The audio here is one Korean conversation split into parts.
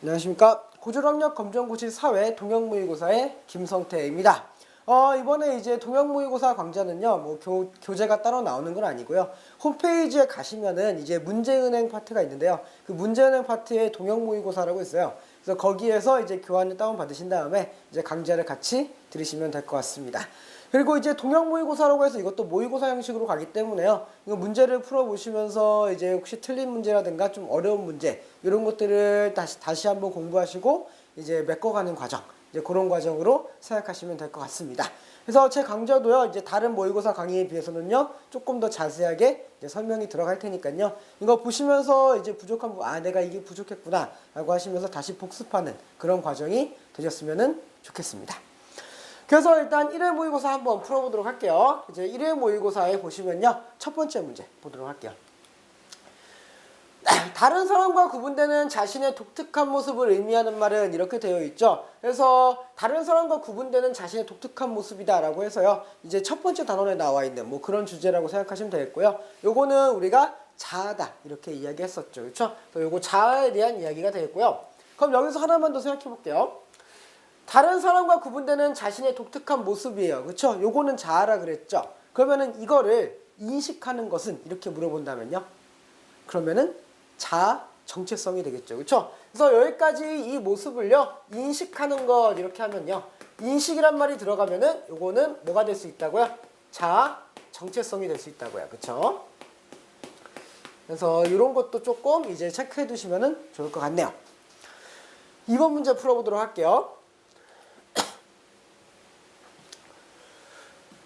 안녕하십니까. 고졸학력 검정고시 사회 동형모의고사의 김성태입니다. 이번에 이제 동형모의고사 강좌는요, 뭐 교재가 따로 나오는 건 아니고요. 홈페이지에 가시면은 이제 문제은행 파트가 있는데요. 그 문제은행 파트에 동형모의고사라고 있어요. 그래서 거기에서 이제 교환을 다운받으신 다음에 이제 강좌를 같이 들으시면 될 것 같습니다. 그리고 이제 동형모의고사라고 해서 이것도 모의고사 형식으로 가기 때문에요. 이거 문제를 풀어보시면서 이제 혹시 틀린 문제라든가 좀 어려운 문제 이런 것들을 다시 한번 공부하시고 이제 메꿔가는 과정, 이제 그런 과정으로 생각하시면 될 것 같습니다. 그래서 제 강좌도요, 이제 다른 모의고사 강의에 비해서는요, 조금 더 자세하게 이제 설명이 들어갈 테니까요. 이거 보시면서 이제 부족한 부분, 내가 이게 부족했구나 라고 하시면서 다시 복습하는 그런 과정이 되셨으면 좋겠습니다. 그래서 일단 1회 모의고사 한번 풀어보도록 할게요. 이제 1회 모의고사에 보시면요, 첫 번째 문제 보도록 할게요. 다른 사람과 구분되는 자신의 독특한 모습을 의미하는 말은 이렇게 되어 있죠. 그래서 다른 사람과 구분되는 자신의 독특한 모습이다 라고 해서요, 이제 첫 번째 단원에 나와 있는 뭐 그런 주제라고 생각하시면 되겠고요. 요거는 우리가 자아다 이렇게 이야기했었죠. 그렇죠? 요거 자아에 대한 이야기가 되겠고요. 그럼 여기서 하나만 더 생각해 볼게요. 다른 사람과 구분되는 자신의 독특한 모습이에요. 그렇죠? 요거는 자아라 그랬죠. 그러면은 이거를 인식하는 것은 이렇게 물어본다면요. 그러면은 자아 정체성이 되겠죠. 그렇죠? 그래서 여기까지 이 모습을요, 인식하는 것 이렇게 하면요. 인식이란 말이 들어가면은 요거는 뭐가 될 수 있다고요? 자아 정체성이 될 수 있다고요. 그렇죠? 그래서 이런 것도 조금 이제 체크해 두시면은 좋을 것 같네요. 2번 문제 풀어보도록 할게요.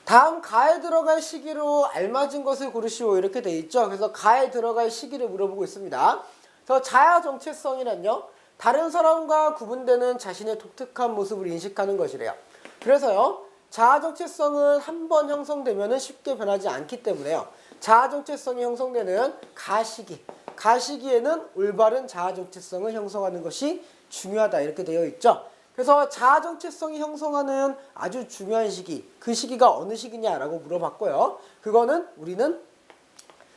다음 가에 들어갈 시기로 알맞은 것을 고르시오 이렇게 돼 있죠. 그래서 가에 들어갈 시기를 물어보고 있습니다. 그래서 자아 정체성이란요, 다른 사람과 구분되는 자신의 독특한 모습을 인식하는 것이래요. 그래서요, 자아 정체성은 한번 형성되면 쉽게 변하지 않기 때문에요, 자아 정체성이 형성되는 가시기에는 올바른 자아 정체성을 형성하는 것이 중요하다 이렇게 되어 있죠. 그래서 자아 정체성이 형성하는 아주 중요한 시기, 그 시기가 어느 시기냐라고 물어봤고요. 그거는 우리는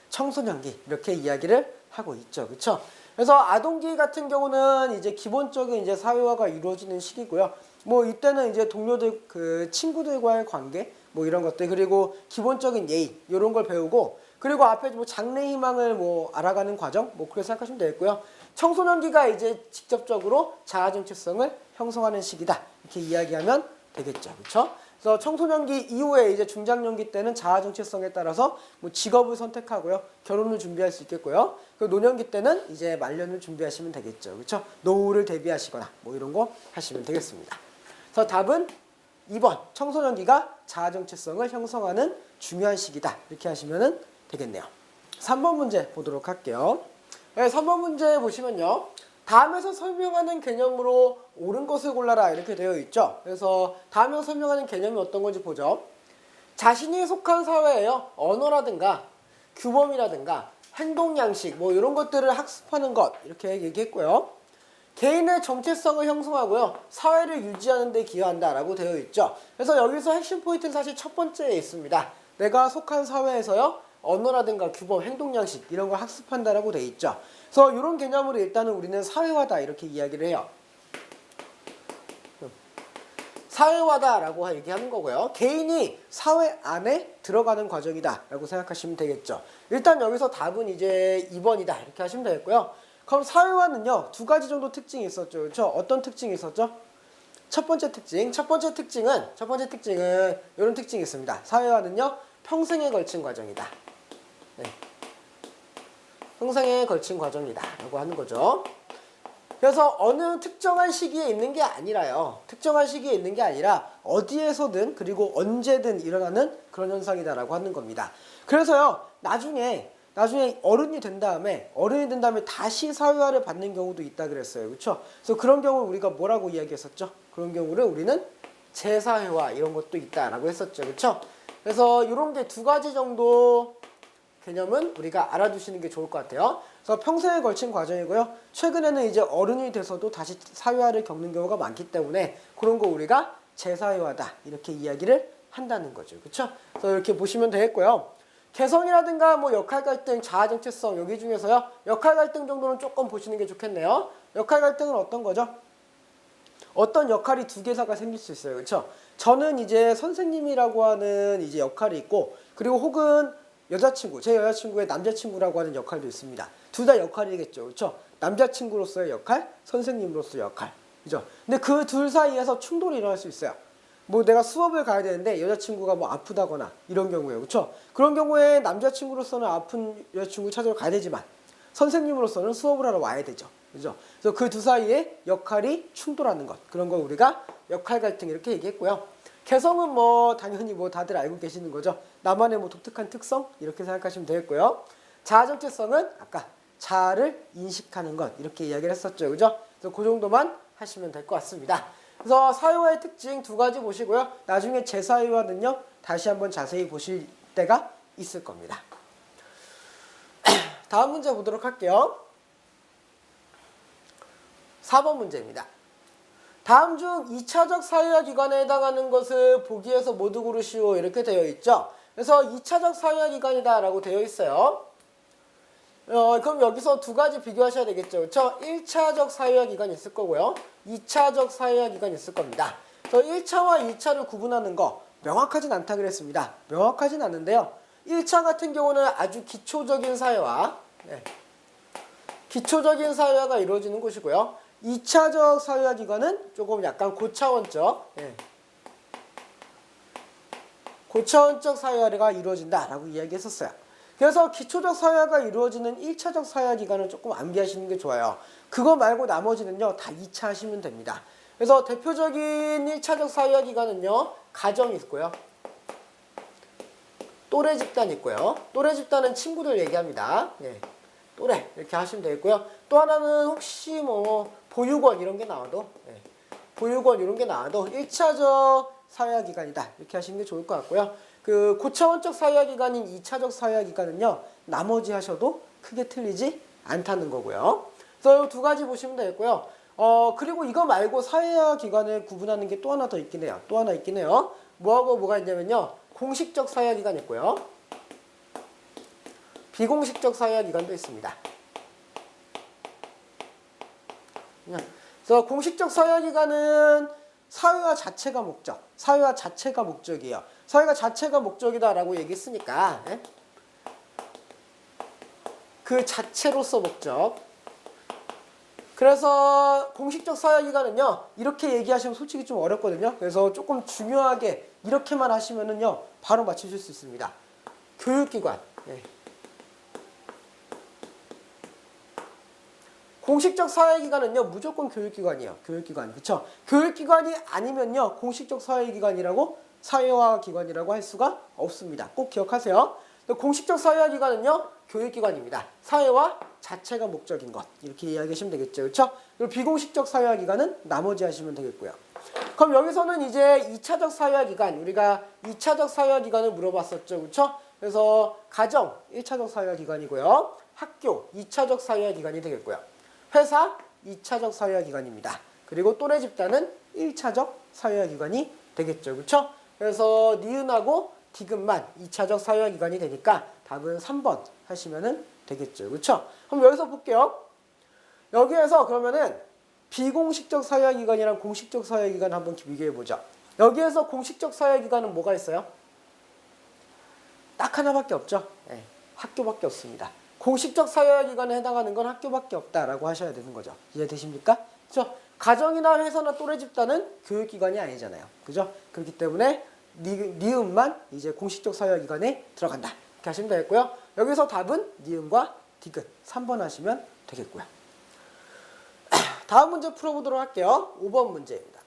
청소년기 이렇게 이야기를 하고 있죠. 그렇죠? 그래서 아동기 같은 경우는 이제 기본적인 이제 사회화가 이루어지는 시기고요. 뭐 이때는 이제 동료들, 그 친구들과의 관계, 뭐 이런 것들, 그리고 기본적인 예의 이런 걸 배우고, 그리고 앞에 뭐 장래 희망을 뭐 알아가는 과정, 뭐 그렇게 생각하시면 되겠고요. 청소년기가 이제 직접적으로 자아 정체성을 형성하는 시기다 이렇게 이야기하면 되겠죠. 그렇죠? 그래서 청소년기 이후에 이제 중장년기 때는 자아 정체성에 따라서 뭐 직업을 선택하고요, 결혼을 준비할 수 있겠고요. 그 노년기 때는 이제 말년을 준비하시면 되겠죠. 그렇죠? 노후를 대비하시거나 뭐 이런 거 하시면 되겠습니다. 그래서 답은 2번, 청소년기가 자아 정체성을 형성하는 중요한 시기다 이렇게 하시면 되겠네요. 3번 문제 보도록 할게요. 네, 3번 문제 보시면요, 다음에서 설명하는 개념으로 옳은 것을 골라라 이렇게 되어 있죠. 그래서 다음에서 설명하는 개념이 어떤 건지 보죠. 자신이 속한 사회에요, 언어라든가 규범이라든가 행동 양식 뭐 이런 것들을 학습하는 것 이렇게 얘기했고요. 개인의 정체성을 형성하고요, 사회를 유지하는 데 기여한다라고 되어 있죠. 그래서 여기서 핵심 포인트는 사실 첫 번째에 있습니다. 내가 속한 사회에서요, 언어라든가 규범, 행동 양식 이런 걸 학습한다라고 되어 있죠. 그래서 이런 개념으로 일단은 우리는 사회화다 이렇게 이야기를 해요. 사회화다라고 얘기하는 거고요. 개인이 사회 안에 들어가는 과정이다 라고 생각하시면 되겠죠. 일단 여기서 답은 이제 2번이다 이렇게 하시면 되겠고요. 그럼 사회화는요, 두 가지 정도 특징이 있었죠. 그렇죠? 어떤 특징이 있었죠? 첫 번째 특징은 이런 특징이 있습니다. 사회화는요, 평생에 걸친 과정이다. 네. 평생에 걸친 과정이다 라고 하는 거죠. 그래서 어느 특정한 시기에 있는 게 아니라요, 어디에서든 그리고 언제든 일어나는 그런 현상이다라고 하는 겁니다. 그래서요, 나중에 어른이 된 다음에 다시 사회화를 받는 경우도 있다 그랬어요. 그렇죠? 그래서 그런 경우를 우리가 뭐라고 이야기했었죠? 그런 경우를 우리는 재사회화 이런 것도 있다라고 했었죠. 그렇죠? 그래서 이런 게 두 가지 정도 개념은 우리가 알아두시는 게 좋을 것 같아요. 그래서 평생에 걸친 과정이고요. 최근에는 이제 어른이 돼서도 다시 사회화를 겪는 경우가 많기 때문에 그런 거 우리가 재사회화다 이렇게 이야기를 한다는 거죠. 그렇죠? 그래서 이렇게 보시면 되겠고요. 개성이라든가 뭐 역할 갈등, 자아 정체성 여기 중에서요. 역할 갈등 정도는 조금 보시는 게 좋겠네요. 역할 갈등은 어떤 거죠? 어떤 역할이 두 개사가 생길 수 있어요. 그렇죠? 저는 이제 선생님이라고 하는 이제 역할이 있고 그리고 혹은 여자친구, 제 여자친구의 남자친구라고 하는 역할도 있습니다. 둘 다 역할이겠죠. 그렇죠? 남자친구로서의 역할, 선생님으로서의 역할. 그죠? 근데 그 둘 사이에서 충돌이 일어날 수 있어요. 뭐 내가 수업을 가야 되는데 여자친구가 뭐 아프다거나 이런 경우에요. 그렇죠? 그런 경우에 남자친구로서는 아픈 여자친구 찾으러 가야 되지만 선생님으로서는 수업을 하러 와야 되죠. 그죠? 그래서 그 두 사이에 역할이 충돌하는 것. 그런 걸 우리가 역할 갈등 이렇게 얘기했고요. 개성은 뭐 당연히 뭐 다들 알고 계시는 거죠. 나만의 뭐 독특한 특성 이렇게 생각하시면 되겠고요. 자아 정체성은 아까 자아를 인식하는 것 이렇게 이야기를 했었죠. 그죠? 그래서 그 정도만 하시면 될 것 같습니다. 그래서 사회화의 특징 두 가지 보시고요. 나중에 재사회화는요. 다시 한번 자세히 보실 때가 있을 겁니다. 다음 문제 보도록 할게요. 4번 문제입니다. 다음 중 2차적 사회화 기관에 해당하는 것을 보기에서 모두 고르시오 이렇게 되어 있죠. 그래서 2차적 사회화 기관이다 라고 되어 있어요. 그럼 여기서 두 가지 비교하셔야 되겠죠. 그렇죠? 1차적 사회화 기관이 있을 거고요. 2차적 사회화 기관이 있을 겁니다. 그래서 1차와 2차를 구분하는 거 명확하진 않다 그랬습니다. 명확하진 않은데요. 1차 같은 경우는 아주 기초적인 사회화, 기초적인 사회화가 이루어지는 곳이고요. 2차적 사회화 기관은 조금 약간 고차원적, 고차원적 사회화가 이루어진다라고 이야기했었어요. 그래서 기초적 사회화가 이루어지는 1차적 사회화 기관을 조금 암기하시는 게 좋아요. 그거 말고 나머지는요 다 2차 하시면 됩니다. 그래서 대표적인 1차적 사회화 기관은요 가정이 있고요. 또래 집단이 있고요. 또래 집단은 친구들 얘기합니다. 또래 이렇게 하시면 되겠고요. 또 하나는 혹시 뭐 보육원 이런 게 나와도 보육원 이런 게 나와도 1차적 사회화 기관이다 이렇게 하시는 게 좋을 것 같고요. 그 고차원적 사회화 기관인 2차적 사회화 기관은요 나머지 하셔도 크게 틀리지 않다는 거고요. 그래서 이 두 가지 보시면 되겠고요. 그리고 이거 말고 사회화 기관을 구분하는 게 또 하나 더 있긴 해요. 또 하나 있긴 해요. 뭐하고 뭐가 있냐면요. 공식적 사회화 기관이 있고요. 비공식적 사회화 기관도 있습니다. 그래서 공식적 사회화 기관은 사회화 자체가 목적, 사회화 자체가 목적이에요. 사회가 자체가 목적이다라고 얘기했으니까 그 자체로서 목적. 그래서 공식적 사회화 기관은요 이렇게 얘기하시면 솔직히 좀 어렵거든요. 그래서 조금 중요하게 이렇게만 하시면은요 바로 맞추실 수 있습니다. 교육기관. 공식적 사회기관은요 무조건 교육기관이에요. 교육기관. 그쵸? 교육기관이 아니면요 공식적 사회기관이라고 사회화 기관이라고 할 수가 없습니다. 꼭 기억하세요. 공식적 사회화 기관은요 교육기관입니다. 사회화 자체가 목적인 것 이렇게 이야기하시면 되겠죠. 그렇죠? 그리고 비공식적 사회화 기관은 나머지 하시면 되겠고요. 그럼 여기서는 이제 2차적 사회화 기관 우리가 2차적 사회화 기관을 물어봤었죠. 그렇죠? 그래서 가정 1차적 사회화 기관이고요. 학교 2차적 사회화 기관이 되겠고요. 회사 2차적 사회화 기관입니다. 그리고 또래 집단은 1차적 사회화 기관이 되겠죠. 그렇죠? 그래서 니은하고 디귿만 2차적 사회화 기관이 되니까 답은 3번 하시면 되겠죠. 그렇죠? 그럼 여기서 볼게요. 여기에서 그러면은 비공식적 사회화 기관이랑 공식적 사회화 기관 한번 비교해 보죠. 여기에서 공식적 사회화 기관은 뭐가 있어요? 딱 하나밖에 없죠. 학교밖에 없습니다. 공식적 사회화 기관에 해당하는 건 학교밖에 없다라고 하셔야 되는 거죠. 이해되십니까? 그렇죠? 가정이나 회사나 또래 집단은 교육기관이 아니잖아요. 그죠? 그렇기 때문에 니은만 이제 공식적 사회화 기관에 들어간다. 이렇게 하시면 되겠고요. 여기서 답은 니은과 디귿 3번 하시면 되겠고요. 다음 문제 풀어보도록 할게요. 5번 문제입니다.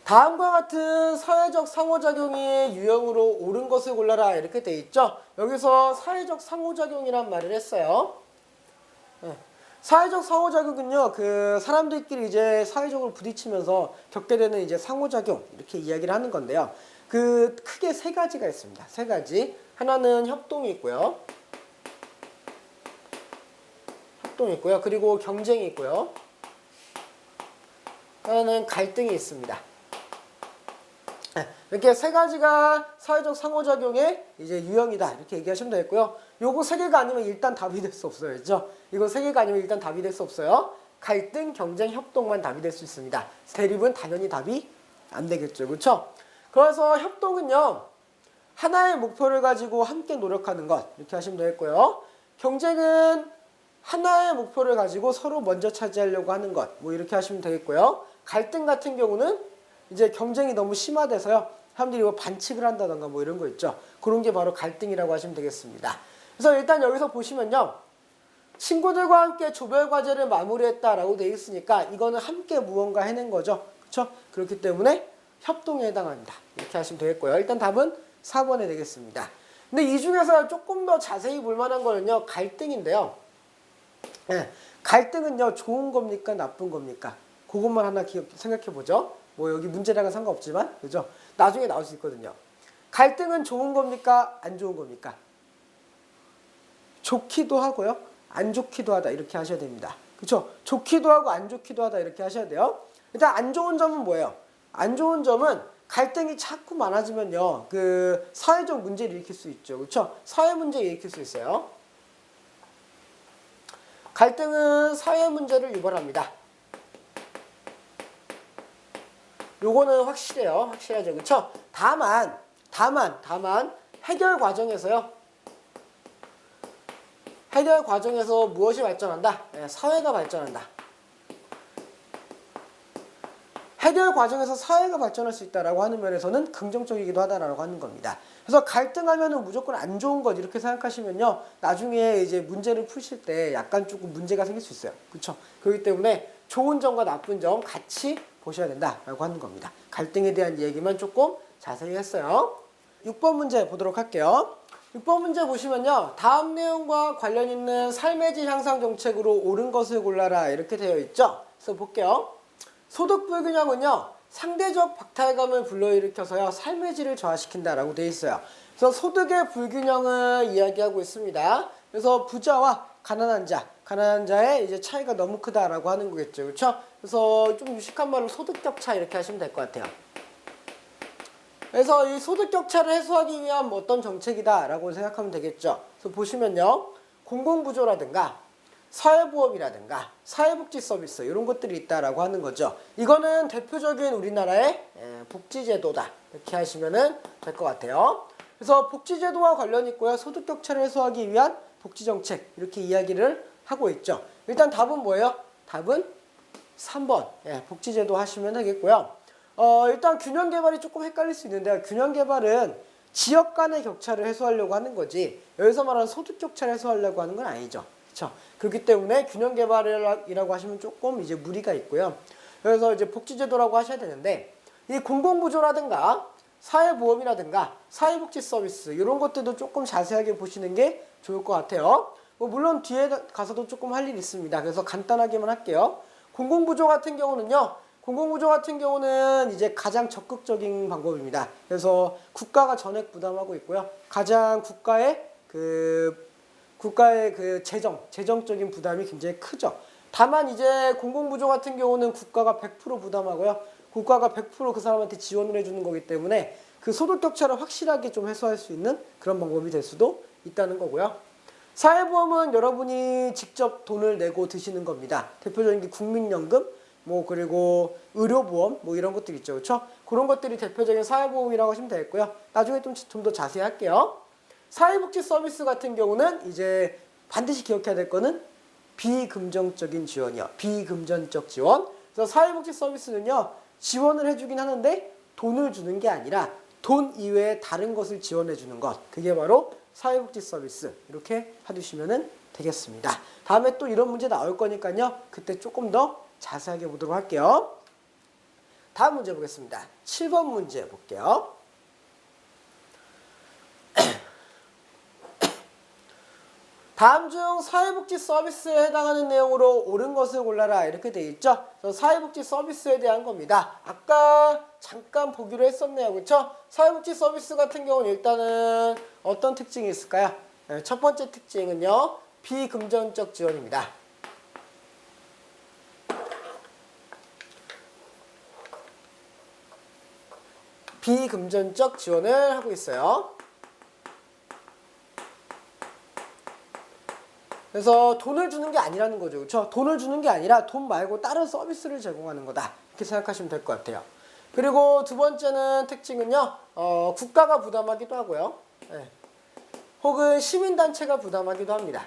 다음과 같은 사회적 상호작용이 유형으로 옳은 것을 골라라 이렇게 돼 있죠. 여기서 사회적 상호작용이란 말을 했어요. 사회적 상호작용은요, 그 사람들끼리 이제 사회적으로 부딪히면서 겪게 되는 이제 상호작용 이렇게 이야기를 하는 건데요. 그 크게 세 가지가 있습니다. 세 가지. 하나는 협동이 있고요. 협동이 있고요. 그리고 경쟁이 있고요. 하나는 갈등이 있습니다. 이렇게 세 가지가 사회적 상호작용의 이제 유형이다. 이렇게 얘기하시면 되겠고요. 요거 세 개가 아니면 일단 답이 될 수 없어요. 그죠? 이거 세 개가 아니면 일단 답이 될 수 없어요. 갈등, 경쟁, 협동만 답이 될 수 있습니다. 대립은 당연히 답이 안 되겠죠. 그렇죠? 그래서 협동은요. 하나의 목표를 가지고 함께 노력하는 것. 이렇게 하시면 되겠고요. 경쟁은 하나의 목표를 가지고 서로 먼저 차지하려고 하는 것. 뭐 이렇게 하시면 되겠고요. 갈등 같은 경우는 이제 경쟁이 너무 심화돼서요. 사람들이 뭐 반칙을 한다던가 뭐 이런 거 있죠. 그런 게 바로 갈등이라고 하시면 되겠습니다. 그래서 일단 여기서 보시면요. 친구들과 함께 조별 과제를 마무리했다라고 되어 있으니까 이거는 함께 무언가 해낸 거죠. 그렇죠? 그렇기 때문에 협동에 해당합니다. 이렇게 하시면 되겠고요. 일단 답은 4번에 되겠습니다. 근데 이 중에서 조금 더 자세히 볼 만한 거는요. 갈등인데요. 네, 갈등은요. 좋은 겁니까? 나쁜 겁니까? 그것만 하나 생각해 보죠. 뭐 여기 문제랑은 상관없지만 그죠? 나중에 나올 수 있거든요. 갈등은 좋은 겁니까? 안 좋은 겁니까? 좋기도 하고요. 안 좋기도 하다. 이렇게 하셔야 됩니다. 그렇죠? 좋기도 하고 안 좋기도 하다. 이렇게 하셔야 돼요. 일단 안 좋은 점은 뭐예요? 안 좋은 점은 갈등이 자꾸 많아지면요. 그 사회적 문제를 일으킬 수 있죠. 그렇죠? 사회 문제를 일으킬 수 있어요. 갈등은 사회 문제를 유발합니다. 요거는 확실해요. 확실하죠. 그렇죠? 다만 해결 과정에서요. 해결 과정에서 무엇이 발전한다? 사회가 발전한다. 해결 과정에서 사회가 발전할 수 있다라고 하는 면에서는 긍정적이기도 하다라고 하는 겁니다. 그래서 갈등하면은 무조건 안 좋은 것 이렇게 생각하시면요. 나중에 이제 문제를 푸실 때 약간 조금 문제가 생길 수 있어요. 그렇죠? 그렇기 때문에 좋은 점과 나쁜 점 같이 보셔야 된다라고 하는 겁니다. 갈등에 대한 얘기만 조금 자세히 했어요. 6번 문제 보도록 할게요. 6번 문제 보시면요. 다음 내용과 관련 있는 삶의 질 향상 정책으로 옳은 것을 골라라 이렇게 되어 있죠. 그래서 볼게요. 소득 불균형은요. 상대적 박탈감을 불러일으켜서요. 삶의 질을 저하시킨다라고 되어 있어요. 그래서 소득의 불균형을 이야기하고 있습니다. 그래서 부자와 가난한 자의 이제 차이가 너무 크다라고 하는 거겠죠. 그렇죠? 그래서 좀 유식한 말로 소득 격차 이렇게 하시면 될 것 같아요. 그래서 이 소득 격차를 해소하기 위한 어떤 정책이다라고 생각하면 되겠죠. 그래서 보시면요. 공공부조라든가 사회보험이라든가 사회복지 서비스 이런 것들이 있다라고 하는 거죠. 이거는 대표적인 우리나라의 복지제도다. 이렇게 하시면 될 것 같아요. 그래서 복지제도와 관련이 있고요. 소득 격차를 해소하기 위한 복지정책 이렇게 이야기를 하고 있죠. 일단 답은 뭐예요? 답은 3번 복지제도 하시면 되겠고요. 일단 균형개발이 조금 헷갈릴 수 있는데요. 균형개발은 지역 간의 격차를 해소하려고 하는 거지 여기서 말하는 소득 격차를 해소하려고 하는 건 아니죠. 그렇죠? 그렇기 때문에 균형개발이라고 하시면 조금 이제 무리가 있고요. 그래서 이제 복지제도라고 하셔야 되는데 이 공공부조라든가 사회보험이라든가 사회복지 서비스 이런 것들도 조금 자세하게 보시는 게 좋을 것 같아요. 물론 뒤에 가서도 조금 할 일이 있습니다. 그래서 간단하게만 할게요. 공공부조 같은 경우는 이제 가장 적극적인 방법입니다. 그래서 국가가 전액 부담하고 있고요. 가장 국가의 그 재정적인 부담이 굉장히 크죠. 다만 이제 공공부조 같은 경우는 국가가 100% 부담하고요. 국가가 100% 그 사람한테 지원을 해주는 거기 때문에 그 소득 격차를 확실하게 좀 해소할 수 있는 그런 방법이 될 수도 있다는 거고요. 사회보험은 여러분이 직접 돈을 내고 드시는 겁니다. 대표적인 게 국민연금, 그리고 의료보험, 이런 것들 있죠. 그렇죠? 그런 것들이 대표적인 사회보험이라고 하시면 되겠고요. 나중에 좀 더 자세히 할게요. 사회복지 서비스 같은 경우는 이제 반드시 기억해야 될 거는 비금전적인 지원이요. 비금전적 지원. 그래서 사회복지 서비스는요. 지원을 해주긴 하는데 돈을 주는 게 아니라 돈 이외에 다른 것을 지원해 주는 것. 그게 바로 사회복지 서비스. 이렇게 해두시면 되겠습니다. 다음에 또 이런 문제 나올 거니까요. 그때 조금 더 자세하게 보도록 할게요. 다음 문제 보겠습니다. 7번 문제 볼게요. 다음 중 사회복지 서비스에 해당하는 내용으로 옳은 것을 골라라 이렇게 되어 있죠. 그래서 사회복지 서비스에 대한 겁니다. 아까 잠깐 보기로 했었네요. 그렇죠? 사회복지 서비스 같은 경우는 일단은 어떤 특징이 있을까요? 첫 번째 특징은요. 비금전적 지원입니다. 비금전적 지원을 하고 있어요. 그래서 돈을 주는 게 아니라는 거죠. 그렇죠? 돈을 주는 게 아니라 돈 말고 다른 서비스를 제공하는 거다. 이렇게 생각하시면 될 것 같아요. 그리고 두 번째는 특징은요. 국가가 부담하기도 하고요. 네. 혹은 시민단체가 부담하기도 합니다.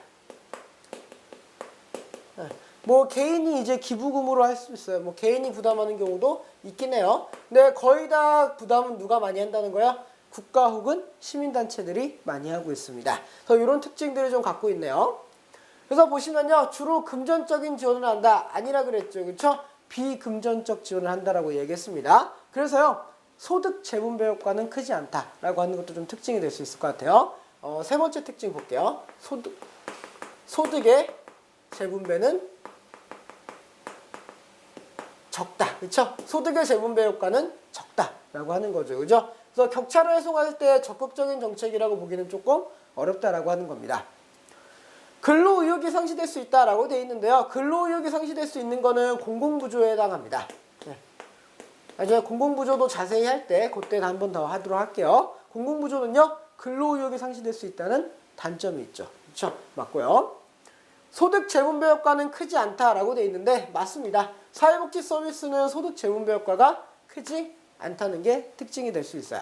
네. 뭐 개인이 이제 기부금으로 할 수 있어요. 뭐 개인이 부담하는 경우도 있긴 해요. 근데 거의 다 부담은 누가 많이 한다는 거야? 국가 혹은 시민단체들이 많이 하고 있습니다. 그래서 이런 특징들을 좀 갖고 있네요. 그래서 보시면요. 주로 금전적인 지원을 한다. 아니라 그랬죠. 그렇죠? 비금전적 지원을 한다라고 얘기했습니다. 그래서요. 소득 재분배 효과는 크지 않다라고 하는 것도 좀 특징이 될 수 있을 것 같아요. 세 번째 특징 볼게요. 소득의 재분배는 적다. 그렇죠? 소득의 재분배 효과는 적다라고 하는 거죠. 그죠? 그래서 격차를 해소할 때 적극적인 정책이라고 보기는 조금 어렵다라고 하는 겁니다. 근로의욕이 상실될 수 있다라고 되어 있는데요. 근로의욕이 상실될 수 있는 거는 공공부조에 해당합니다. 네. 나중에 공공부조도 자세히 할 때 그때 한 번 더 하도록 할게요. 공공부조는요. 근로의욕이 상실될 수 있다는 단점이 있죠. 그렇죠? 맞고요. 소득 재분배 효과는 크지 않다라고 되어 있는데 맞습니다. 사회복지 서비스는 소득 재분배 효과가 크지 않다는 게 특징이 될 수 있어요.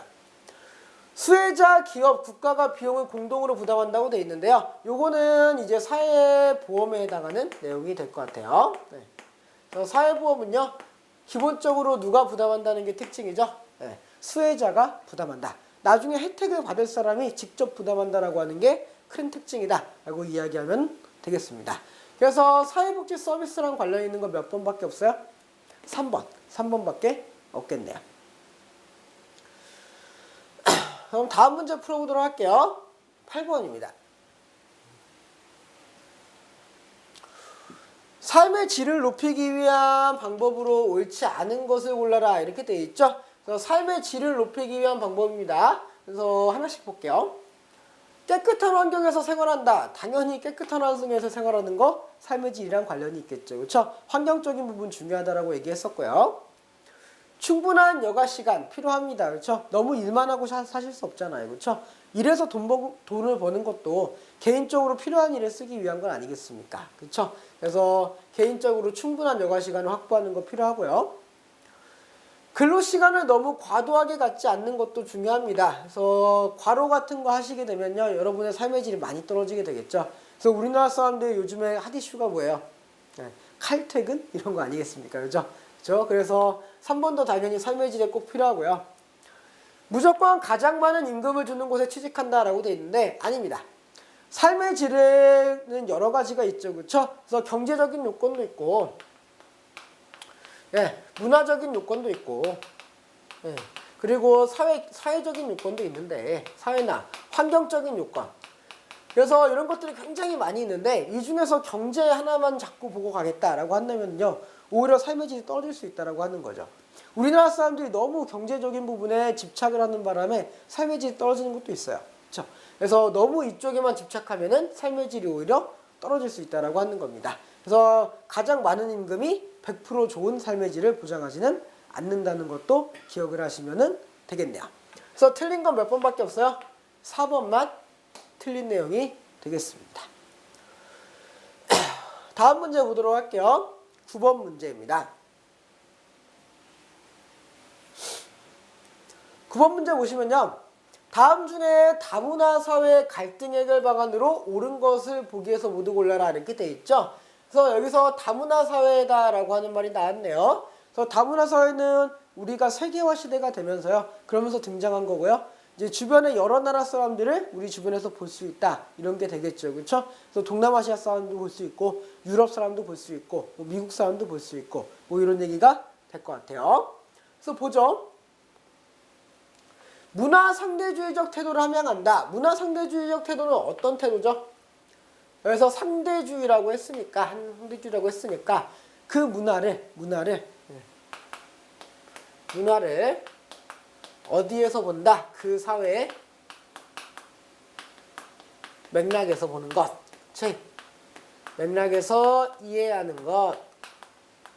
수혜자, 기업, 국가가 비용을 공동으로 부담한다고 되어 있는데요. 요거는 이제 사회보험에 해당하는 내용이 될 것 같아요. 네. 그래서 사회보험은요. 기본적으로 누가 부담한다는 게 특징이죠. 네. 수혜자가 부담한다. 나중에 혜택을 받을 사람이 직접 부담한다라고 하는 게 큰 특징이다 라고 이야기하면 되겠습니다. 그래서 사회복지 서비스랑 관련 있는 거 몇 번밖에 없어요? 3번. 3번밖에 없겠네요. 그럼 다음 문제 풀어보도록 할게요. 8번입니다. 삶의 질을 높이기 위한 방법으로 옳지 않은 것을 골라라 이렇게 되어 있죠. 그래서 삶의 질을 높이기 위한 방법입니다. 그래서 하나씩 볼게요. 깨끗한 환경에서 생활한다. 당연히 깨끗한 환경에서 생활하는 거 삶의 질이랑 관련이 있겠죠. 그렇죠? 환경적인 부분 중요하다라고 얘기했었고요. 충분한 여가 시간 필요합니다. 그렇죠? 너무 일만 하고 사실 수 없잖아요. 그렇죠? 일해서 돈을 버는 것도 개인적으로 필요한 일에 쓰기 위한 건 아니겠습니까? 그렇죠? 그래서 개인적으로 충분한 여가 시간을 확보하는 거 필요하고요. 근로 시간을 너무 과도하게 갖지 않는 것도 중요합니다. 그래서 과로 같은 거 하시게 되면요. 여러분의 삶의 질이 많이 떨어지게 되겠죠. 그래서 우리나라 사람들 요즘에 핫 이슈가 뭐예요? 네, 칼퇴근? 이런 거 아니겠습니까? 그렇죠? 그래서 3번도 당연히 삶의 질에 꼭 필요하고요. 무조건 가장 많은 임금을 주는 곳에 취직한다라고 되어 있는데 아닙니다. 삶의 질에는 여러 가지가 있죠. 그렇죠? 그래서 경제적인 요건도 있고 예, 문화적인 요건도 있고 예, 그리고 사회적인 요건도 있는데 사회나 환경적인 요건 그래서 이런 것들이 굉장히 많이 있는데 이 중에서 경제 하나만 자꾸 보고 가겠다라고 한다면요 오히려 삶의 질이 떨어질 수 있다라고 하는 거죠. 우리나라 사람들이 너무 경제적인 부분에 집착을 하는 바람에 삶의 질이 떨어지는 것도 있어요. 그렇죠? 그래서 너무 이쪽에만 집착하면은 삶의 질이 오히려 떨어질 수 있다라고 하는 겁니다. 그래서 가장 많은 임금이 100% 좋은 삶의 질을 보장하지는 않는다는 것도 기억을 하시면 되겠네요. 그래서 틀린 건 몇 번밖에 없어요? 4번만 틀린 내용이 되겠습니다. 다음 문제 보도록 할게요. 9번 문제입니다. 9번 문제 보시면요. 다음 중에 다문화 사회 갈등 해결 방안으로 옳은 것을 보기에서 모두 골라라 이렇게 돼 있죠. 그래서 여기서 다문화 사회다라고 하는 말이 나왔네요. 그래서 다문화 사회는 우리가 세계화 시대가 되면서요. 그러면서 등장한 거고요. 이제 주변의 여러 나라 사람들을 우리 주변에서 볼 수 있다. 이런 게 되겠죠. 그렇죠? 그래서 동남아시아 사람도 볼 수 있고 유럽 사람도 볼 수 있고 뭐 미국 사람도 볼 수 있고 뭐 이런 얘기가 될 것 같아요. 그래서 보죠. 문화 상대주의적 태도를 함양한다. 문화 상대주의적 태도는 어떤 태도죠? 그래서 상대주의라고 했으니까 그 문화를 어디에서 본다? 그 사회의 맥락에서 보는 것. 맥락에서 이해하는 것.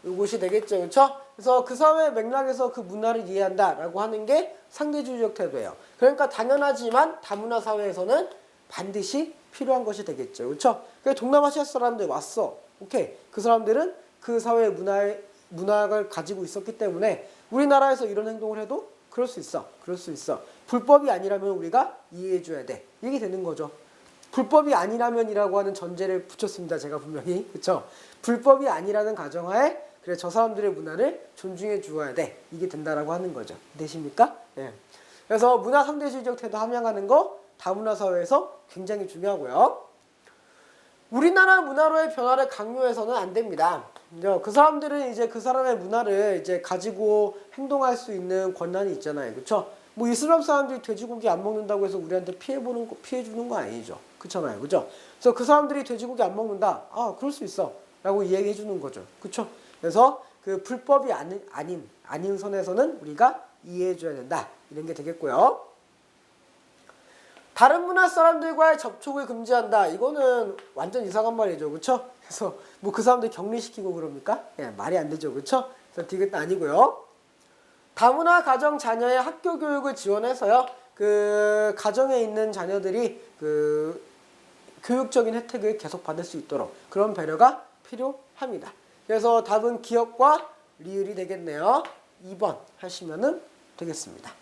이것이 되겠죠. 그렇죠? 그래서 그 사회의 맥락에서 그 문화를 이해한다라고 하는 게 상대주의적 태도예요. 그러니까 당연하지만 다문화 사회에서는 반드시 필요한 것이 되겠죠. 그렇죠? 동남아시아 사람들 왔어. 오케이. 그 사람들은 그 사회의 문화를 가지고 있었기 때문에 우리나라에서 이런 행동을 해도 그럴 수 있어. 그럴 수 있어. 불법이 아니라면 우리가 이해해줘야 돼. 이게 되는 거죠. 불법이 아니라면이라고 하는 전제를 붙였습니다. 제가 분명히. 그렇죠? 불법이 아니라는 가정하에 그래 저 사람들의 문화를 존중해 주어야 돼. 이게 된다라고 하는 거죠. 되십니까? 예. 그래서 문화 상대주의적 태도 함양하는 거 다문화 사회에서 굉장히 중요하고요. 우리나라 문화로의 변화를 강요해서는 안 됩니다. 그 사람들은 이제 그 사람의 문화를 이제 가지고 행동할 수 있는 권한이 있잖아요. 그렇죠? 뭐 이슬람 사람들이 돼지고기 안 먹는다고 해서 우리한테 피해 주는 거 아니죠. 그렇잖아요. 그죠? 그래서 그 사람들이 돼지고기 안 먹는다. 아, 그럴 수 있어. 라고 이야기해 주는 거죠. 그렇죠? 그래서 그 불법이 아닌 선에서는 우리가 이해해 줘야 된다. 이런 게 되겠고요. 다른 문화 사람들과의 접촉을 금지한다. 이거는 완전 이상한 말이죠. 그렇죠? 그래서 뭐 그 사람들 격리시키고 그럽니까? 예, 말이 안 되죠. 그렇죠? 그래서 디귿 아니고요. 다문화 가정 자녀의 학교 교육을 지원해서요. 그 가정에 있는 자녀들이 그 교육적인 혜택을 계속 받을 수 있도록 그런 배려가 필요합니다. 그래서 답은 기업과 리을이 되겠네요. 2번 하시면은 되겠습니다.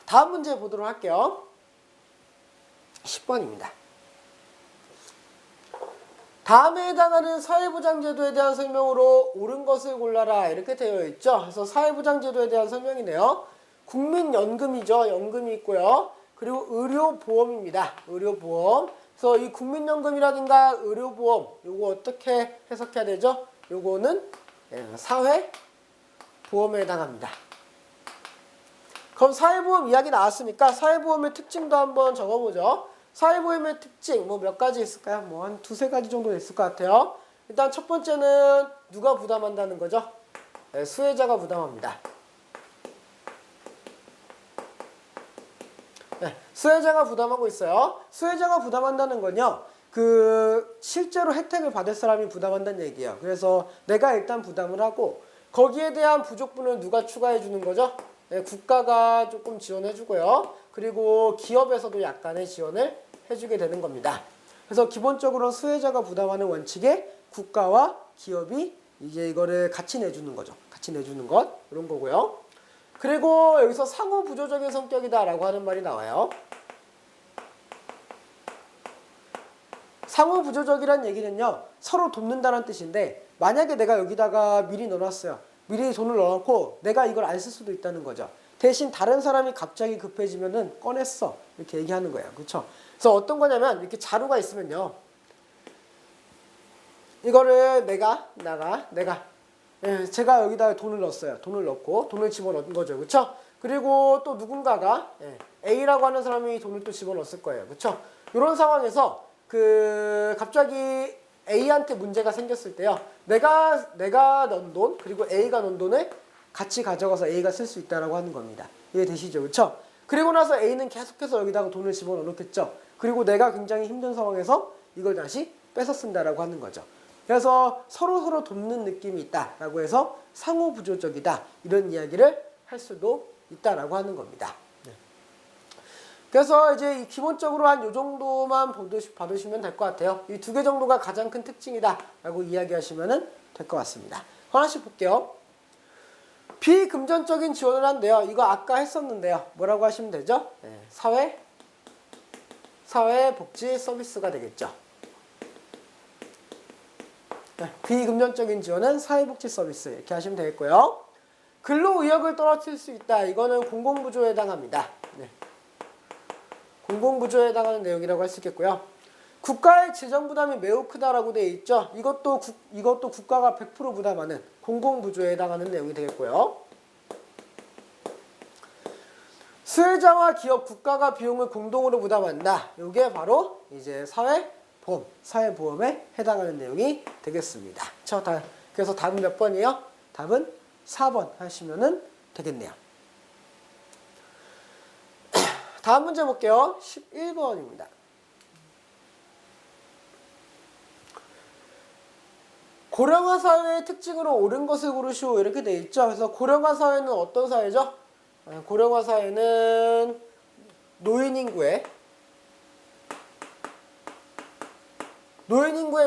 다음 문제 보도록 할게요. 10번입니다. 다음에 해당하는 사회보장제도에 대한 설명으로 옳은 것을 골라라 이렇게 되어 있죠. 그래서 사회보장제도에 대한 설명이네요. 국민연금이죠. 연금이 있고요. 그리고 의료보험입니다. 의료보험. 그래서 이 국민연금이라든가 의료보험 요거 어떻게 해석해야 되죠? 요거는 사회보험에 해당합니다. 그럼 사회보험 이야기 나왔으니까 사회보험의 특징도 한번 적어보죠. 사회보험의 특징 뭐 몇 가지 있을까요? 뭐 한 두세 가지 정도 있을 것 같아요. 일단 첫 번째는 누가 부담한다는 거죠? 네, 수혜자가 부담합니다. 네, 수혜자가 부담하고 있어요. 수혜자가 부담한다는 건요. 그 실제로 혜택을 받을 사람이 부담한다는 얘기예요. 그래서 내가 일단 부담을 하고 거기에 대한 부족분을 누가 추가해 주는 거죠? 네, 국가가 조금 지원해 주고요. 그리고 기업에서도 약간의 지원을 해주게 되는 겁니다. 그래서 기본적으로 수혜자가 부담하는 원칙에 국가와 기업이 이제 이거를 같이 내주는 거죠. 같이 내주는 것 이런 거고요. 그리고 여기서 상호 부조적인 성격이다라고 하는 말이 나와요. 상호 부조적이란 얘기는요. 서로 돕는다는 뜻인데 만약에 내가 여기다가 미리 넣어놨어요. 미리 돈을 넣어놓고 내가 이걸 안 쓸 수도 있다는 거죠. 대신 다른 사람이 갑자기 급해지면은 꺼냈어. 이렇게 얘기하는 거예요. 그렇죠? 그래서 어떤 거냐면 이렇게 자루가 있으면요. 이거를 내가 제가 여기다 돈을 넣었어요. 돈을 넣고 돈을 집어넣은 거죠. 그렇죠? 그리고 또 누군가가 A라고 하는 사람이 돈을 또 집어넣었을 거예요. 그렇죠? 이런 상황에서 그 갑자기 A한테 문제가 생겼을 때요. 내가 넣은 돈 그리고 A가 넣은 돈을 같이 가져가서 A가 쓸 수 있다라고 하는 겁니다. 이해되시죠? 그렇죠? 그리고 나서 A는 계속해서 여기다가 돈을 집어넣어 놓겠죠. 그리고 내가 굉장히 힘든 상황에서 이걸 다시 뺏어 쓴다라고 하는 거죠. 그래서 서로 돕는 느낌이 있다라고 해서 상호 부조적이다 이런 이야기를 할 수도 있다라고 하는 겁니다. 그래서 이제 기본적으로 한 요 정도만 받으시면 될 것 같아요. 이 두 개 정도가 가장 큰 특징이다라고 이야기하시면 될 것 같습니다. 하나씩 볼게요. 비금전적인 지원을 한대요. 이거 아까 했었는데요. 뭐라고 하시면 되죠? 사회복지 서비스가 되겠죠. 비금전적인 지원은 사회복지 서비스 이렇게 하시면 되겠고요. 근로의욕을 떨어뜨릴 수 있다. 이거는 공공부조에 해당합니다. 공공부조에 해당하는 내용이라고 할 수 있겠고요. 국가의 재정 부담이 매우 크다라고 되어 있죠. 이것도 국가가 100% 부담하는 공공부조에 해당하는 내용이 되겠고요. 수혜자와 기업, 국가가 비용을 공동으로 부담한다. 이게 바로 이제 사회보험에 해당하는 내용이 되겠습니다. 그래서 답은 몇 번이에요? 답은 4번 하시면 되겠네요. 다음 문제 볼게요. 11번입니다. 고령화 사회의 특징으로 옳은 것을 고르시오 이렇게 돼 있죠. 그래서 고령화 사회는 어떤 사회죠? 고령화 사회는 노인 인구의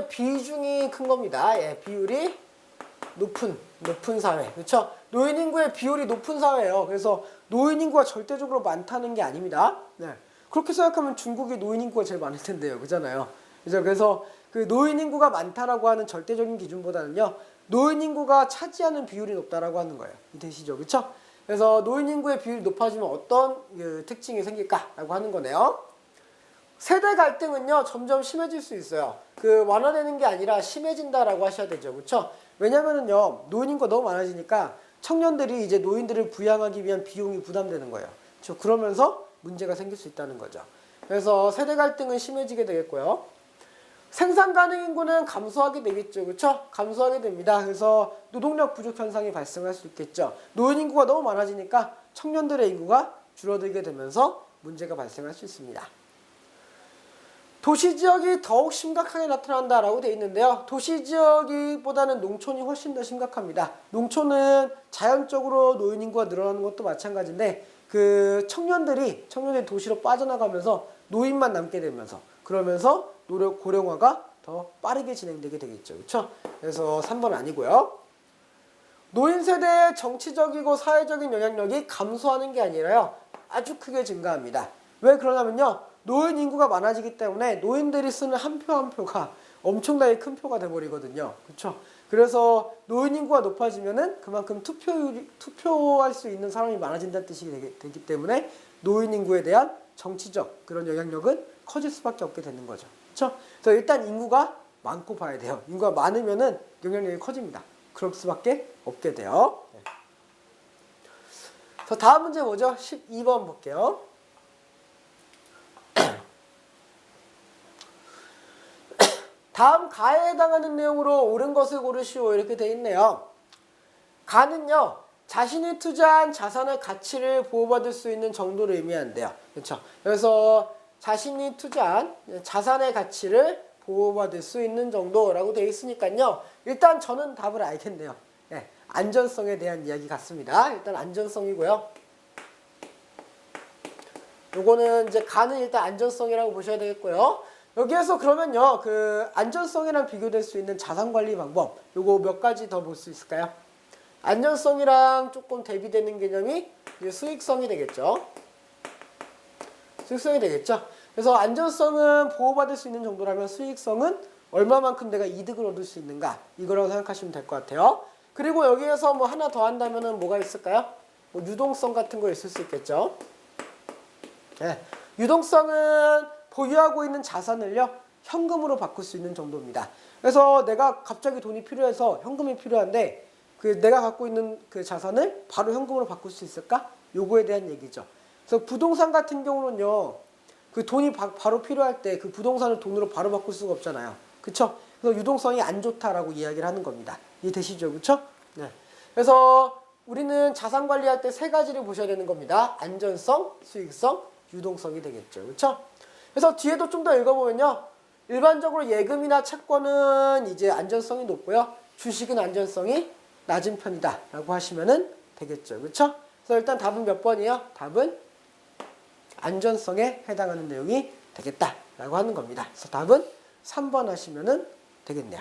비중이 큰 겁니다. 예, 비율이 높은 사회. 그렇죠? 노인 인구의 비율이 높은 사회예요. 그래서 노인 인구가 절대적으로 많다는 게 아닙니다. 네. 그렇게 생각하면 중국이 노인 인구가 제일 많을 텐데요. 그잖아요. 그죠? 그래서 그 노인 인구가 많다라고 하는 절대적인 기준보다는요. 노인 인구가 차지하는 비율이 높다라고 하는 거예요. 이해되시죠? 그렇죠? 그래서 노인 인구의 비율이 높아지면 어떤 특징이 생길까라고 하는 거네요. 세대 갈등은요. 점점 심해질 수 있어요. 완화되는 게 아니라 심해진다라고 하셔야 되죠. 그렇죠? 왜냐면은요. 노인 인구가 너무 많아지니까 청년들이 이제 노인들을 부양하기 위한 비용이 부담되는 거예요. 그렇죠? 그러면서 문제가 생길 수 있다는 거죠. 그래서 세대 갈등은 심해지게 되겠고요. 생산 가능 인구는 감소하게 되겠죠. 그렇죠? 감소하게 됩니다. 그래서 노동력 부족 현상이 발생할 수 있겠죠. 노인 인구가 너무 많아지니까 청년들의 인구가 줄어들게 되면서 문제가 발생할 수 있습니다. 도시 지역이 더욱 심각하게 나타난다라고 되어 있는데요. 도시 지역보다는 농촌이 훨씬 더 심각합니다. 농촌은 자연적으로 노인 인구가 늘어나는 것도 마찬가지인데 청년들이 도시로 빠져나가면서 노인만 남게 되면서 그러면서 고령화가 더 빠르게 진행되게 되겠죠. 그렇죠? 그래서 3번 아니고요. 노인 세대의 정치적이고 사회적인 영향력이 감소하는 게 아니라요. 아주 크게 증가합니다. 왜 그러냐면요. 노인 인구가 많아지기 때문에 노인들이 쓰는 한 표 한 표가 엄청나게 큰 표가 돼버리거든요. 그렇죠? 그래서 노인 인구가 높아지면은 그만큼 투표할 수 있는 사람이 많아진다는 뜻이 되기 때문에 노인 인구에 대한 정치적 그런 영향력은 커질 수밖에 없게 되는 거죠. 그렇죠? 그래서 일단 인구가 많고 봐야 돼요. 인구가 많으면은 영향력이 커집니다. 그럴 수밖에 없게 돼요. 네. 자, 다음 문제 뭐죠? 12번 볼게요. 다음 가에 해당하는 내용으로 옳은 것을 고르시오 이렇게 돼 있네요. 가는요. 자신이 투자한 자산의 가치를 보호받을 수 있는 정도를 의미한대요. 그렇죠? 그래서 자신이 투자한 자산의 가치를 보호받을 수 있는 정도라고 되어 있으니까요. 일단 저는 답을 알겠네요. 네, 안전성에 대한 이야기 같습니다. 일단 안전성이고요. 요거는 이제 가는 일단 안전성이라고 보셔야 되겠고요. 여기에서 그러면요. 안전성이랑 비교될 수 있는 자산관리 방법 요거 몇 가지 더 볼 수 있을까요? 안전성이랑 조금 대비되는 개념이 이제 수익성이 되겠죠. 수익성이 되겠죠. 그래서 안전성은 보호받을 수 있는 정도라면 수익성은 얼마만큼 내가 이득을 얻을 수 있는가 이거라고 생각하시면 될 것 같아요. 그리고 여기에서 뭐 하나 더 한다면은 뭐가 있을까요? 뭐 유동성 같은 거 있을 수 있겠죠. 네. 유동성은 보유하고 있는 자산을요 현금으로 바꿀 수 있는 정도입니다. 그래서 내가 갑자기 돈이 필요해서 현금이 필요한데 내가 갖고 있는 그 자산을 바로 현금으로 바꿀 수 있을까? 요거에 대한 얘기죠. 그래서 부동산 같은 경우는요 돈이 바로 필요할 때 그 부동산을 돈으로 바로 바꿀 수가 없잖아요. 그쵸? 그래서 유동성이 안 좋다라고 이야기를 하는 겁니다. 이해되시죠? 그쵸? 네. 그래서 우리는 자산 관리할 때 세 가지를 보셔야 되는 겁니다. 안전성, 수익성, 유동성이 되겠죠. 그쵸? 그래서 뒤에도 좀 더 읽어보면요. 일반적으로 예금이나 채권은 이제 안전성이 높고요. 주식은 안전성이 낮은 편이다 라고 하시면 되겠죠. 그쵸? 그래서 일단 답은 몇 번이에요? 답은 안전성에 해당하는 내용이 되겠다라고 하는 겁니다. 그래서 답은 3번 하시면 되겠네요.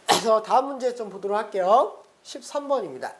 그래서 다음 문제 좀 보도록 할게요. 13번입니다.